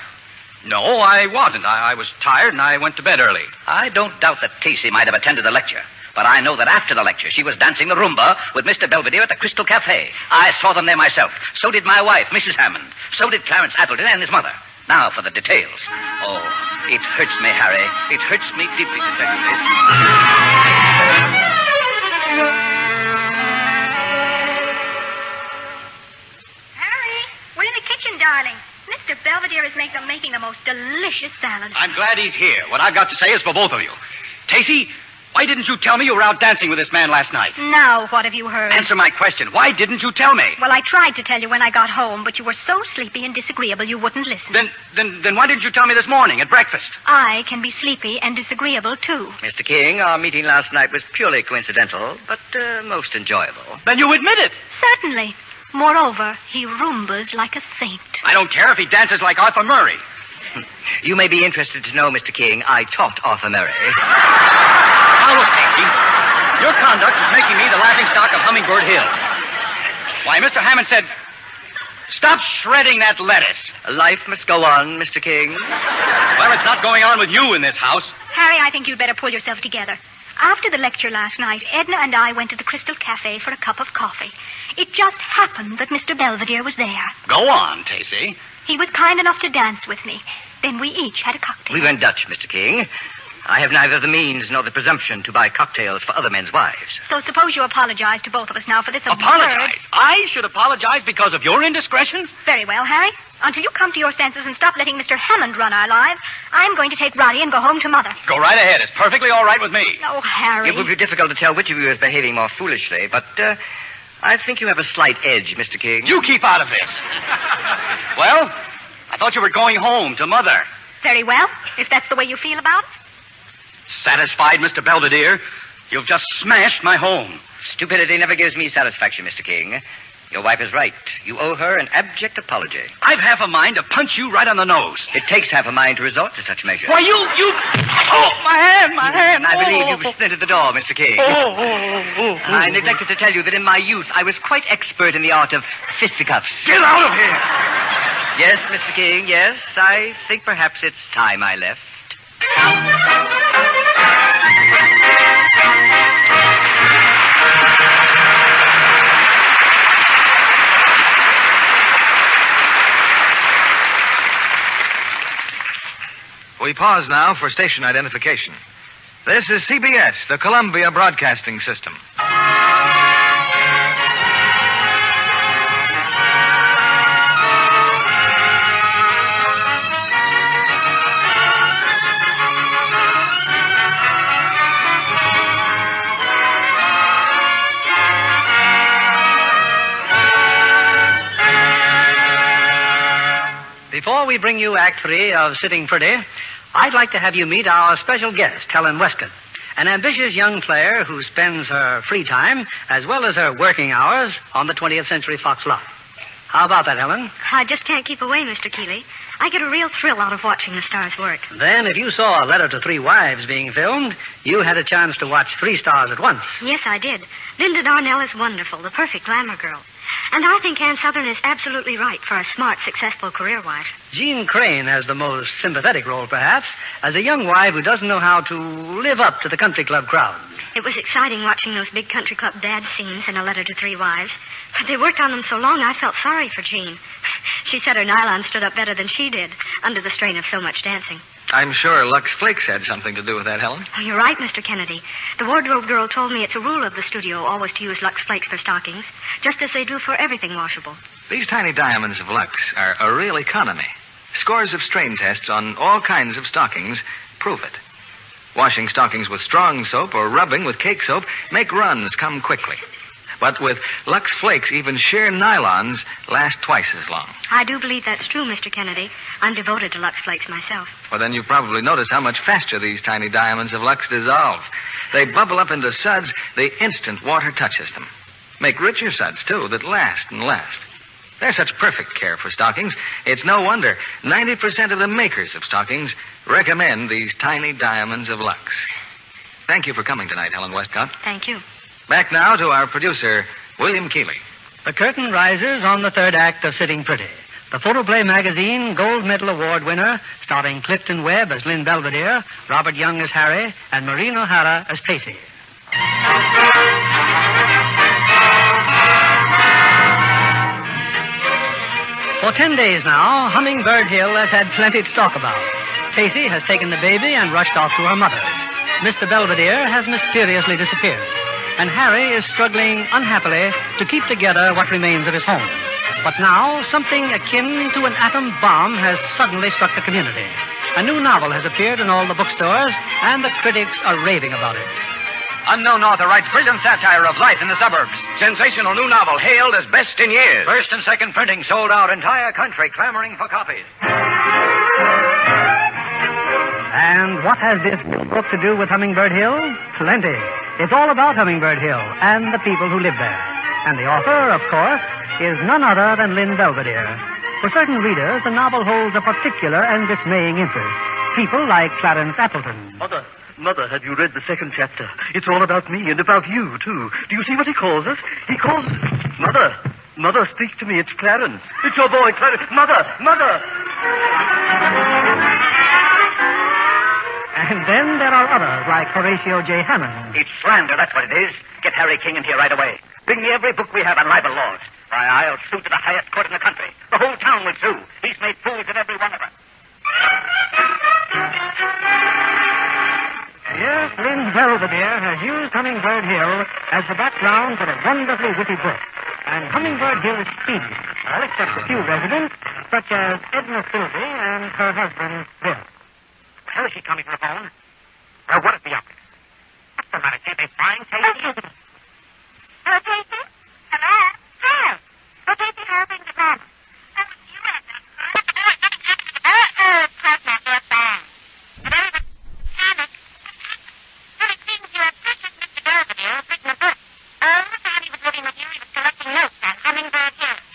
No, I wasn't. I was tired and I went to bed early. I don't doubt that Tacy might have attended the lecture. But I know that after the lecture, she was dancing the rumba with Mr. Belvedere at the Crystal Cafe. I saw them there myself. So did my wife, Mrs. Hammond. So did Clarence Appleton and his mother. Now for the details. Oh, it hurts me, Harry. It hurts me deeply to tell you this. Harry, we're in the kitchen, darling. Belvedere is making the most delicious salad. I'm glad he's here. What I've got to say is for both of you. Tacey, why didn't you tell me you were out dancing with this man last night? Now, what have you heard? Answer my question. Why didn't you tell me? Well, I tried to tell you when I got home, but you were so sleepy and disagreeable you wouldn't listen. Then why didn't you tell me this morning at breakfast? I can be sleepy and disagreeable, too. Mr. King, our meeting last night was purely coincidental, but most enjoyable. Then you admit it. Certainly. Moreover, he Roombas like a saint. I don't care if he dances like Arthur Murray. You may be interested to know, Mr. King, I taught Arthur Murray. Now look, Casey. Your conduct is making me the laughingstock of Hummingbird Hill. Why, Mr. Hammond said, stop shredding that lettuce. Life must go on, Mr. King. Well, it's not going on with you in this house. Harry, I think you'd better pull yourself together. After the lecture last night, Edna and I went to the Crystal Cafe for a cup of coffee. It just happened that Mr. Belvedere was there. Go on, Tacey. He was kind enough to dance with me. Then we each had a cocktail. We went Dutch, Mr. King. I have neither the means nor the presumption to buy cocktails for other men's wives. So suppose you apologize to both of us now for this absurd... Apologize? I should apologize because of your indiscretions? Very well, Harry. Until you come to your senses and stop letting Mr. Hammond run our lives, I'm going to take Roddy and go home to Mother. Go right ahead. It's perfectly all right with me. Oh, Harry. It would be difficult to tell which of you is behaving more foolishly, but I think you have a slight edge, Mr. King. You keep out of this. Well, I thought you were going home to Mother. Very well, if that's the way you feel about it. Satisfied, Mr. Belvedere? You've just smashed my home. Stupidity never gives me satisfaction, Mr. King. Your wife is right. You owe her an abject apology. I've half a mind to punch you right on the nose. It takes half a mind to resort to such measures. Why, you... Oh, my hand. I believe you've splintered the door, Mr. King. I neglected to tell you that in my youth I was quite expert in the art of fisticuffs. Get out of here! Yes, Mr. King, yes. I think perhaps it's time I left. We pause now for station identification. This is CBS, the Columbia Broadcasting System. Before we bring you Act 3 of Sitting Pretty, I'd like to have you meet our special guest, Helen Westcott, an ambitious young player who spends her free time as well as her working hours on the 20th Century Fox lot. How about that, Helen? I just can't keep away, Mr. Keeley. I get a real thrill out of watching the stars work. Then, if you saw A Letter to Three Wives being filmed, you had a chance to watch three stars at once. Yes, I did. Linda Darnell is wonderful, the perfect glamour girl. And I think Ann Sothern is absolutely right for a smart, successful career wife. Jean Crane has the most sympathetic role, perhaps, as a young wife who doesn't know how to live up to the country club crowd. It was exciting watching those big country club dad scenes in A Letter to Three Wives. But they worked on them so long, I felt sorry for Jean. She said her nylon stood up better than she did, under the strain of so much dancing. I'm sure Lux Flakes had something to do with that, Helen. Oh, you're right, Mr. Kennedy. The wardrobe girl told me it's a rule of the studio always to use Lux Flakes for stockings, just as they do for everything washable. These tiny diamonds of Lux are a real economy. Scores of strain tests on all kinds of stockings prove it. Washing stockings with strong soap or rubbing with cake soap make runs come quickly. But with Lux Flakes, even sheer nylons last twice as long. I do believe that's true, Mr. Kennedy. I'm devoted to Lux Flakes myself. Well, then you've probably noticed how much faster these tiny diamonds of Lux dissolve. They bubble up into suds the instant water touches them. Make richer suds, too, that last and last. They're such perfect care for stockings, it's no wonder 90% of the makers of stockings recommend these tiny diamonds of Lux. Thank you for coming tonight, Helen Westcott. Thank you. Back now to our producer, William Keeley. The curtain rises on the third act of Sitting Pretty, the Photoplay magazine Gold Medal Award winner, starring Clifton Webb as Lynn Belvedere, Robert Young as Harry, and Maureen O'Hara as Tacey. For 10 days now, Hummingbird Hill has had plenty to talk about. Tacey has taken the baby and rushed off to her mother's. Mr. Belvedere has mysteriously disappeared. And Harry is struggling unhappily to keep together what remains of his home. But now, something akin to an atom bomb has suddenly struck the community. A new novel has appeared in all the bookstores, and the critics are raving about it. Unknown author writes brilliant satire of life in the suburbs. Sensational new novel hailed as best in years. First and second printing sold out. Entire country clamoring for copies. And what has this book to do with Hummingbird Hill? Plenty. It's all about Hummingbird Hill and the people who live there. And the author, of course, is none other than Lynn Belvedere. For certain readers, the novel holds a particular and dismaying interest. People like Clarence Appleton. Mother, have you read the second chapter? It's all about me and about you, too. Do you see what he calls us? He calls... Mother, speak to me. It's Clarence. It's your boy, Clarence. Mother! And then there are others like Horatio J. Hammond. It's slander, that's what it is. Get Harry King in here right away. Bring me every book we have on libel laws. Why, I'll sue to the highest court in the country. The whole town will sue. He's made fools of every one of us. Yes, Lynn Belvedere has used Hummingbird Hill as the background for a wonderfully witty book. And Hummingbird Hill is speedy, all except a few residents, such as Edna Philby and her husband, Bill. Where is she coming from the phone? Well, what is the opposite? What's the matter? Can't they find Casey? Hello, Casey? Hello? Hi. Hello, Casey. How are things at home?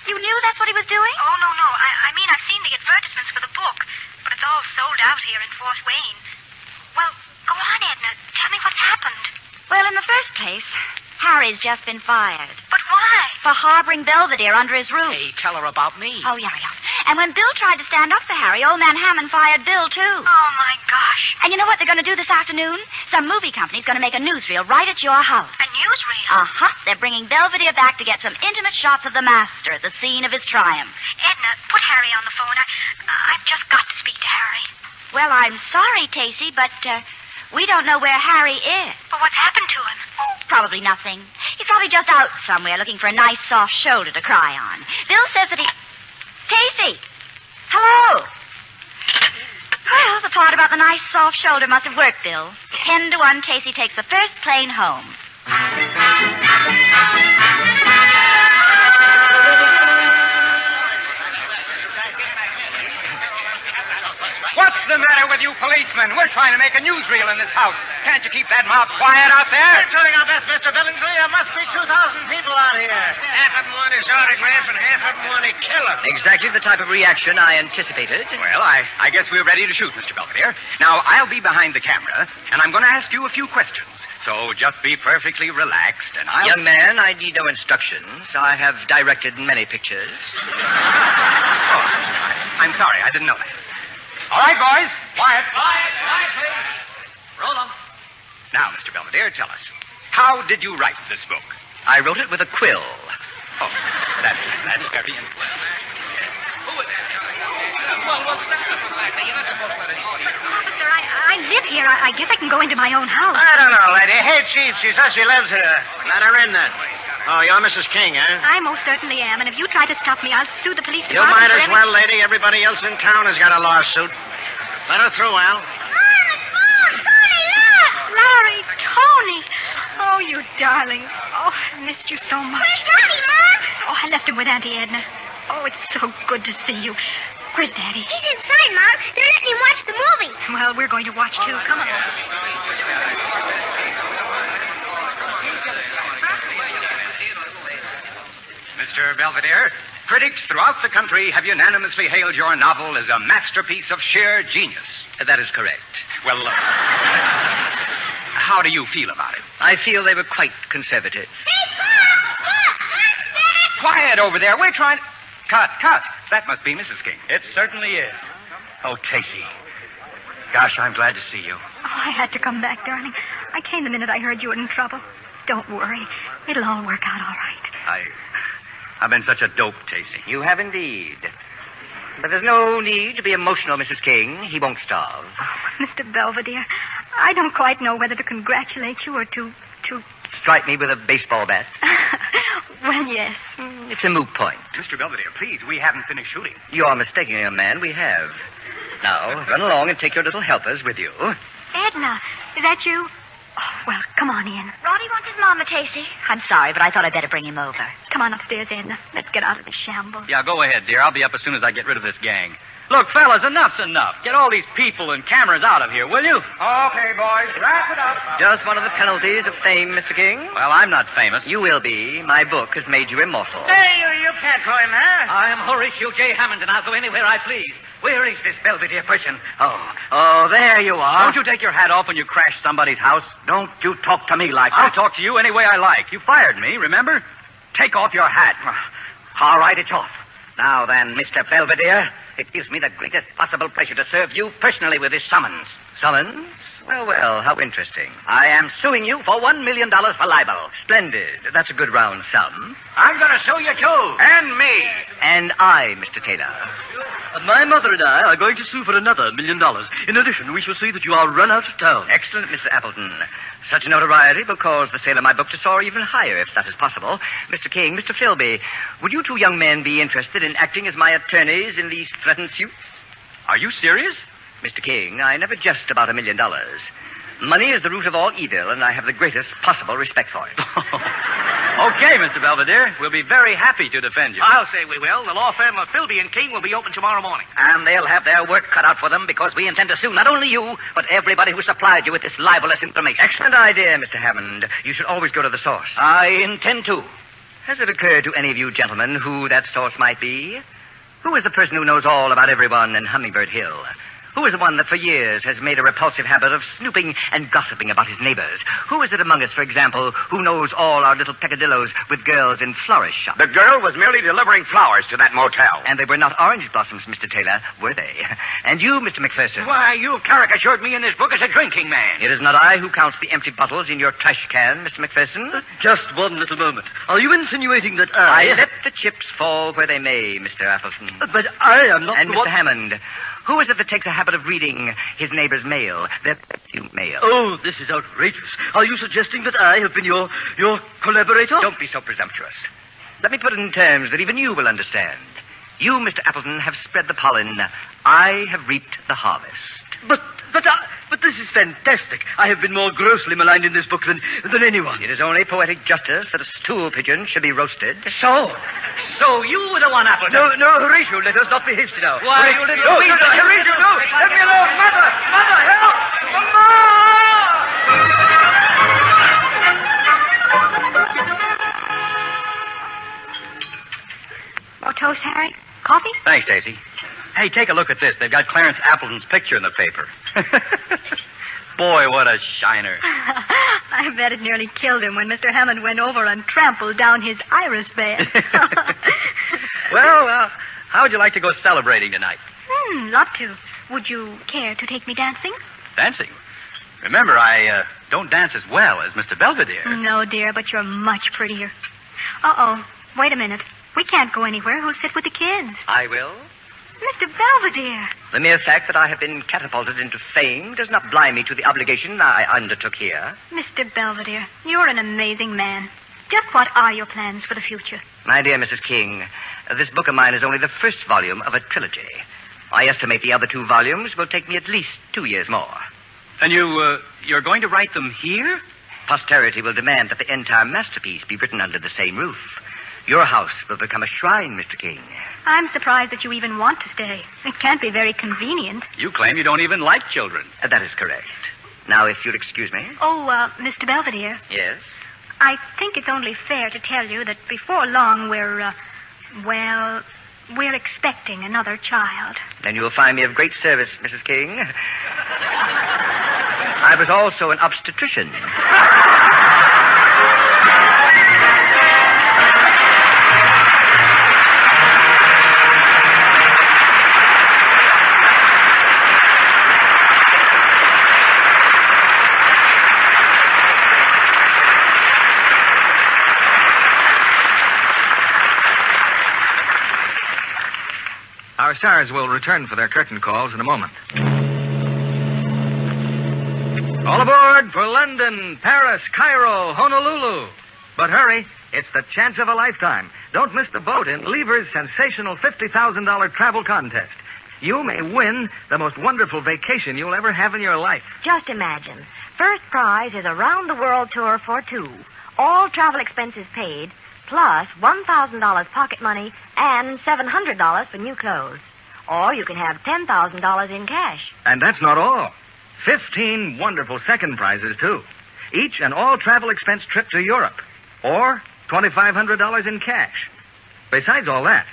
You knew that's what he was doing? Oh, no. I mean, I've seen the advertisements for the book, but it's all sold out here in Fort Wayne. Well, go on, Edna. Tell me what's happened. Well, in the first place, Harry's just been fired. But why? For harboring Belvedere under his roof. Hey, tell her about me. Oh, yeah. And when Bill tried to stand up for Harry, old man Hammond fired Bill, too. Oh, my gosh. And you know what they're going to do this afternoon? Some movie company's going to make a newsreel right at your house. A newsreel? Uh-huh. They're bringing Belvedere back to get some intimate shots of the master at the scene of his triumph. Edna, put Harry on the phone. I've just got to speak to Harry. Well, I'm sorry, Tacey, but we don't know where Harry is. But what's happened to him? Probably nothing. He's probably just out somewhere looking for a nice soft shoulder to cry on. Bill says that he... Tacey! Hello! Well, the part about the nice soft shoulder must have worked, Bill. 10-1, Tacey takes the first plane home. What's the matter with you policemen? We're trying to make a newsreel in this house. Can't you keep that mob quiet out there? We're doing our best, Mr. Billingsley. There must be 2,000 people out here. Half of them want his autograph and half of them want to kill him. Exactly the type of reaction I anticipated. Well, I guess we're ready to shoot, Mr. Belvedere. Now, I'll be behind the camera, and I'm going to ask you a few questions. So just be perfectly relaxed, and I'll... Young man, I need no instructions. I have directed many pictures. Oh, I'm sorry. I didn't know that. All right, boys. Quiet, please. Roll them. Now, Mr. Belvedere, tell us, how did you write this book? I wrote it with a quill. Oh, that's very interesting. Who was that? Well, what's that? You're not supposed to let it audience. Officer, I live here. I guess I can go into my own house. I don't know, lady. Hey, Chief, she says she lives here. Let her in then. Oh, you're Mrs. King, eh? I most certainly am, and if you try to stop me, I'll sue the police You department. might as well, lady. Everybody else in town has got a lawsuit. Let her through, Al. Mom, it's Mom! Tony, look! Larry, Tony. Oh, you darlings. Oh, I missed you so much. Where's Daddy, Mom? Oh, I left him with Auntie Edna. Oh, it's so good to see you. Where's Daddy? He's inside, Mom. They're letting him watch the movie. Well, we're going to watch, too. Come on. Mr. Belvedere, critics throughout the country have unanimously hailed your novel as a masterpiece of sheer genius. That is correct. Well, how do you feel about it? I feel they were quite conservative. Hey, Pop! Look! Quiet over there. We're trying... Cut. That must be Mrs. King. It certainly is. Oh, Tacey. Gosh, I'm glad to see you. Oh, I had to come back, darling. I came the minute I heard you were in trouble. Don't worry. It'll all work out all right. I've been such a dope, Tacey. You have indeed. But there's no need to be emotional, Mrs. King. He won't starve. Oh, Mr. Belvedere, I don't quite know whether to congratulate you or to... Strike me with a baseball bat. Well, yes. It's a moot point. Mr. Belvedere, please, we haven't finished shooting. You're mistaken, young man. We have. Now, run along and take your little helpers with you. Edna, is that you? Oh, well, come on in. Roddy wants his mama, Tacy. I'm sorry, but I thought I'd better bring him over. Come on upstairs, Edna. Let's get out of this shambles. Yeah, go ahead, dear. I'll be up as soon as I get rid of this gang. Look, fellas, enough's enough. Get all these people and cameras out of here, will you? Okay, boys, wrap it up. Just one of the penalties of fame, Mr. King. Well, I'm not famous. You will be. My book has made you immortal. Hey, you can't call him that. I am Horatio J. Hammond, and I'll go anywhere I please. Where is this Belvedere person? Oh, there you are. Don't you take your hat off when you crash somebody's house? Don't you talk to me like I'll that. talk to you any way I like. You fired me, remember? Take off your hat. All right, it's off. Now then, Mr. Belvedere, it gives me the greatest possible pleasure to serve you personally with this summons. Summons? Well, how interesting. I am suing you for $1 million for libel. Splendid. That's a good round sum. I'm going to sue you, too. And me. And I, Mr. Taylor. My mother and I are going to sue for another $1 million. In addition, we shall see that you are run out of town. Excellent, Mr. Appleton. Such notoriety will cause the sale of my book to soar even higher, if that is possible. Mr. King, Mr. Philby, would you two young men be interested in acting as my attorneys in these threatened suits? Are you serious? Mr. King, I never jest about $1 million. Money is the root of all evil, and I have the greatest possible respect for it. Okay, Mr. Belvedere. We'll be very happy to defend you. I'll say we will. The law firm of Philby and King will be open tomorrow morning. And they'll have their work cut out for them because we intend to sue not only you, but everybody who supplied you with this libelous information. Excellent idea, Mr. Hammond. You should always go to the source. I intend to. Has it occurred to any of you gentlemen who that source might be? Who is the person who knows all about everyone in Hummingbird Hill? Who is the one that for years has made a repulsive habit of snooping and gossiping about his neighbors? Who is it among us, for example, who knows all our little peccadillos with girls in florist shops? The girl was merely delivering flowers to that motel. And they were not orange blossoms, Mr. Taylor, were they? And you, Mr. McPherson? Why, you've caricatured me in this book as a drinking man. It is not I who counts the empty bottles in your trash can, Mr. McPherson. Just one little moment. Are you insinuating that I... let the chips fall where they may, Mr. Appleton. But I am not... And Mr. Hammond, who is it that takes a habit of reading his neighbor's mail, their perfume mail? Oh, this is outrageous. Are you suggesting that I have been your collaborator? Don't be so presumptuous. Let me put it in terms that even you will understand. You, Mr. Appleton, have spread the pollen. I have reaped the harvest. But this is fantastic. I have been more grossly maligned in this book than anyone. It is only poetic justice that a stool pigeon should be roasted. So you were the one, Appleton. No, Horatio, let us not be hasty now. Why, you little weed. Horatio, no! Let me alone! Mother, help! More toast, Harry? Coffee? Thanks, Daisy. Hey, take a look at this. They've got Clarence Appleton's picture in the paper. Boy, what a shiner. I bet it nearly killed him when Mr. Hammond went over and trampled down his iris bed. Well, how would you like to go celebrating tonight? Love to. Would you care to take me dancing? Dancing? Remember, I don't dance as well as Mr. Belvedere. No, dear, but you're much prettier. Uh-oh. Wait a minute. We can't go anywhere. Who'll sit with the kids? I will. Mr. Belvedere. The mere fact that I have been catapulted into fame does not blind me to the obligation I undertook here. Mr. Belvedere, you're an amazing man. Just what are your plans for the future? My dear Mrs. King, this book of mine is only the first volume of a trilogy. I estimate the other 2 volumes will take me at least 2 years more. And you're going to write them here? Posterity will demand that the entire masterpiece be written under the same roof. Your house will become a shrine, Mr. King. I'm surprised that you even want to stay. It can't be very convenient. You claim you don't even like children. That is correct. Now, if you'll excuse me. Oh, Mr. Belvedere. Yes? I think it's only fair to tell you that before long we're expecting another child. Then you will find me of great service, Mrs. King. I was also an obstetrician. Our stars will return for their curtain calls in a moment. All aboard for London, Paris, Cairo, Honolulu. But hurry, It's the chance of a lifetime. Don't miss the boat in Lever's sensational $50,000 travel contest. You may win the most wonderful vacation you'll ever have in your life. Just imagine. First prize is a round-the-world tour for two. All travel expenses paid, plus $1,000 pocket money and $700 for new clothes. Or you can have $10,000 in cash. And that's not all. 15 wonderful second prizes, too. Each an all-travel expense trip to Europe. Or $2,500 in cash. Besides all that,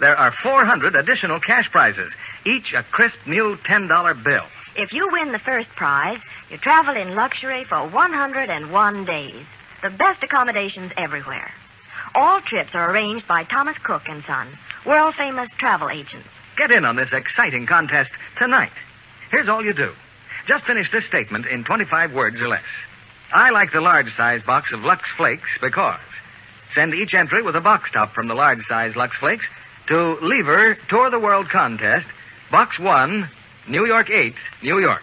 there are 400 additional cash prizes, each a crisp new $10 bill. If you win the first prize, you travel in luxury for 101 days. The best accommodations everywhere. All trips are arranged by Thomas Cook & Son, world-famous travel agents. Get in on this exciting contest tonight. Here's all you do. Just finish this statement in 25 words or less. I like the large-size box of Lux Flakes because. Send each entry with a box top from the large-size Lux Flakes to Lever Tour the World Contest, Box 1, New York 8, New York.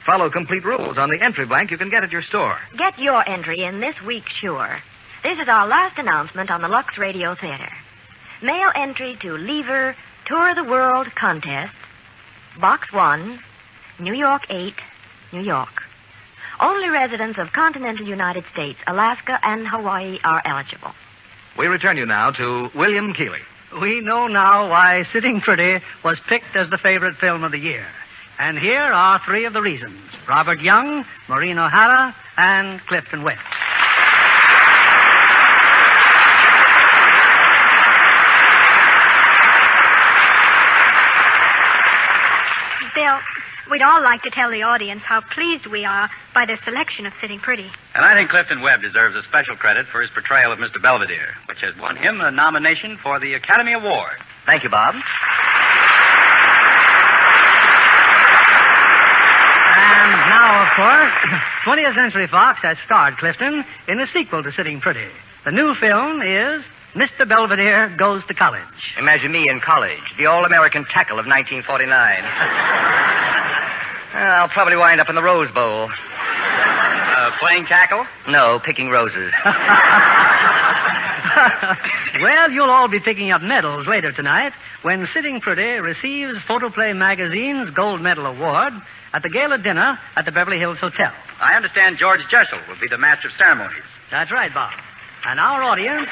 Follow complete rules on the entry blank you can get at your store. Get your entry in this week, sure. This is our last announcement on the Lux Radio Theater. Mail entry to Lever Tour the World Contest, Box 1, New York 8, New York. Only residents of continental United States, Alaska, and Hawaii are eligible. We return you now to William Keighley. We know now why Sitting Pretty was picked as the favorite film of the year. And here are three of the reasons. Robert Young, Maureen O'Hara, and Clifton Webb. Bill, we'd all like to tell the audience how pleased we are by their selection of Sitting Pretty. And I think Clifton Webb deserves a special credit for his portrayal of Mr. Belvedere, which has won him a nomination for the Academy Award. Thank you, Bob. And now, of course, 20th Century Fox has starred Clifton in a sequel to Sitting Pretty. The new film is Mr. Belvedere Goes to College. Imagine me in college, the all-American tackle of 1949. I'll probably wind up in the Rose Bowl. Playing tackle? No, picking roses. Well, you'll all be picking up medals later tonight when Sitting Pretty receives Photoplay Magazine's Gold Medal Award at the gala dinner at the Beverly Hills Hotel. I understand George Jessel will be the master of ceremonies. That's right, Bob. And our audience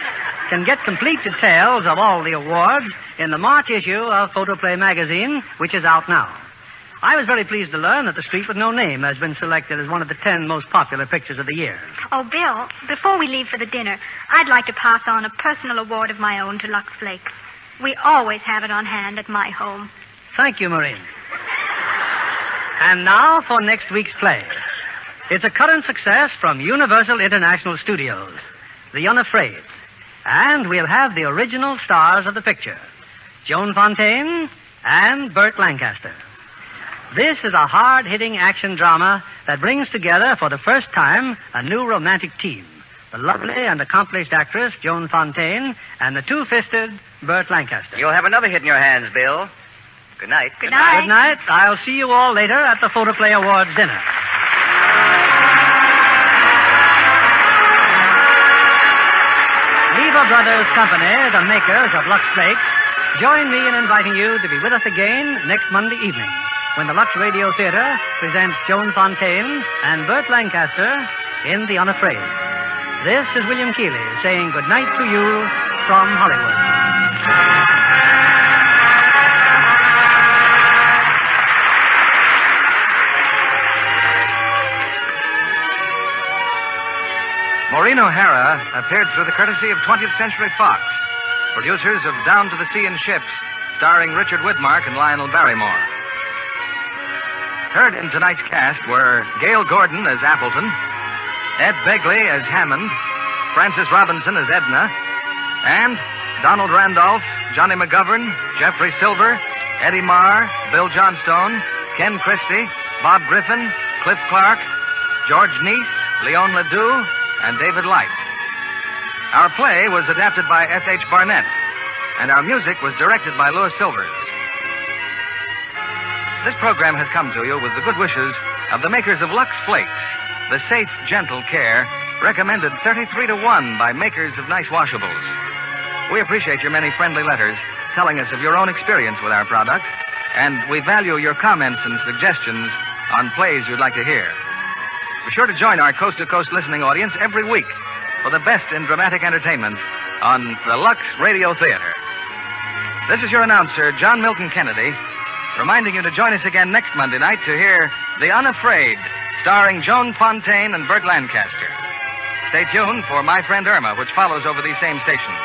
can get complete details of all the awards in the March issue of Photoplay Magazine, which is out now. I was very pleased to learn that The Street with No Name has been selected as one of the 10 most popular pictures of the year. Oh, Bill, before we leave for the dinner, I'd like to pass on a personal award of my own to Lux Flakes. We always have it on hand at my home. Thank you, Maureen. And now for next week's play. It's a current success from Universal International Studios, The Unafraid. And we'll have the original stars of the picture, Joan Fontaine and Burt Lancaster. This is a hard-hitting action drama that brings together for the first time a new romantic team. The lovely and accomplished actress, Joan Fontaine, and the two-fisted Burt Lancaster. You'll have another hit in your hands, Bill. Good night. Good night. Good night. I'll see you all later at the Photoplay Awards dinner. Lever Brothers Company, the makers of Lux Flakes, join me in inviting you to be with us again next Monday evening when the Lux Radio Theater presents Joan Fontaine and Burt Lancaster in The Unafraid. This is William Keighley saying good night to you from Hollywood. Maureen O'Hara appeared through the courtesy of 20th Century Fox, producers of Down to the Sea in Ships, starring Richard Widmark and Lionel Barrymore. Heard in tonight's cast were Gail Gordon as Appleton, Ed Begley as Hammond, Frances Robinson as Edna, and Donald Randolph, Johnny McGovern, Jeffrey Silver, Eddie Marr, Bill Johnstone, Ken Christie, Bob Griffin, Cliff Clark, George Neese, Leon Ledoux, and David Light. Our play was adapted by S.H. Barnett, and our music was directed by Louis Silvers. This program has come to you with the good wishes of the makers of Lux Flakes, the safe, gentle care recommended 33-1 by makers of nice washables. We appreciate your many friendly letters telling us of your own experience with our product, and we value your comments and suggestions on plays you'd like to hear. Be sure to join our coast-to-coast listening audience every week for the best in dramatic entertainment on the Lux Radio Theater. This is your announcer, John Milton Kennedy, reminding you to join us again next Monday night to hear The Unafraid, starring Joan Fontaine and Burt Lancaster. Stay tuned for My Friend Irma, which follows over these same stations.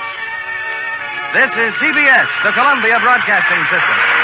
This is CBS, the Columbia Broadcasting System.